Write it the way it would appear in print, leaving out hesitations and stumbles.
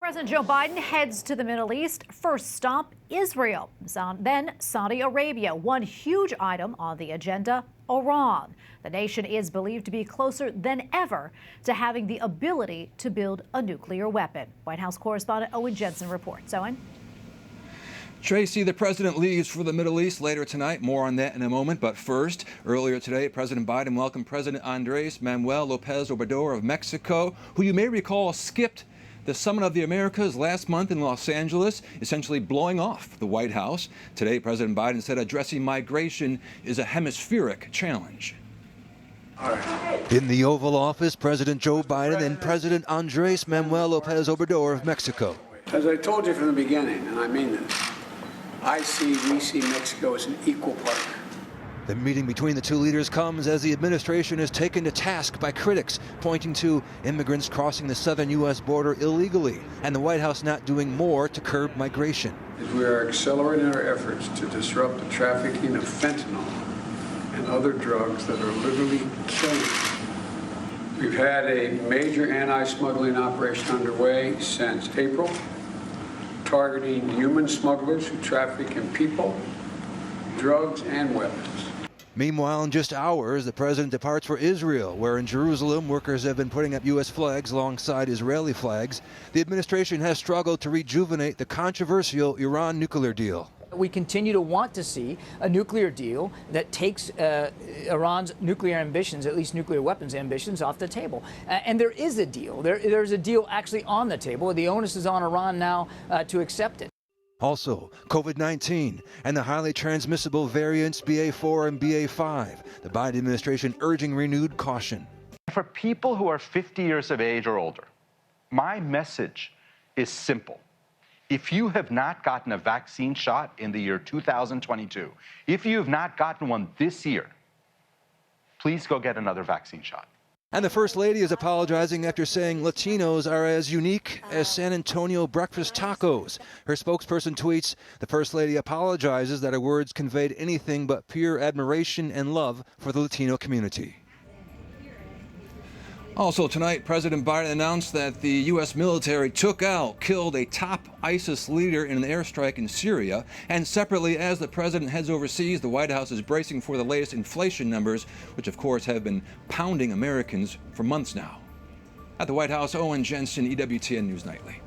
President Joe Biden heads to the Middle East. First stop, Israel, then Saudi Arabia. One huge item on the agenda, Iran. The nation is believed to be closer than ever to having the ability to build a nuclear weapon. White House Correspondent Owen Jensen reports. Owen? Tracy, the president leaves for the Middle East later tonight. More on that in a moment. But first, earlier today, President Biden welcomed President Andres Manuel López Obrador of Mexico, who you may recall skipped the Summit of the Americas last month in Los Angeles, essentially blowing off the White House. Today, President Biden said addressing migration is a hemispheric challenge. In the Oval Office, President Joe Biden and President Andres Manuel López Obrador of Mexico. As I told you from the beginning, and I mean this, we see Mexico as an equal partner. The meeting between the two leaders comes as the administration is taken to task by critics, pointing to immigrants crossing the southern U.S. border illegally and the White House not doing more to curb migration. We are accelerating our efforts to disrupt the trafficking of fentanyl and other drugs that are literally killing. We've had a major anti-smuggling operation underway since April, targeting human smugglers who traffic in people, drugs, and weapons. Meanwhile, in just hours, the president departs for Israel, where in Jerusalem, workers have been putting up U.S. flags alongside Israeli flags. The administration has struggled to rejuvenate the controversial Iran nuclear deal. We continue to want to see a nuclear deal that takes Iran's nuclear ambitions, at least nuclear weapons ambitions, off the table. And there is a deal. There's a deal actually on the table. The onus is on Iran now to accept it. Also, COVID-19 and the highly transmissible variants BA4 and BA5. The Biden administration urging renewed caution. For people who are 50 years of age or older, my message is simple. If you have not gotten a vaccine shot in the year 2022, if you have not gotten one this year, please go get another vaccine shot. And the First Lady is apologizing after saying Latinos are as unique as San Antonio breakfast tacos. Her spokesperson tweets, the First Lady apologizes that her words conveyed anything but pure admiration and love for the Latino community. Also tonight, President Biden announced that the U.S. military killed a top ISIS leader in an airstrike in Syria. And separately, as the president heads overseas, the White House is bracing for the latest inflation numbers, which of course have been pounding Americans for months now. At the White House, Owen Jensen, EWTN News Nightly.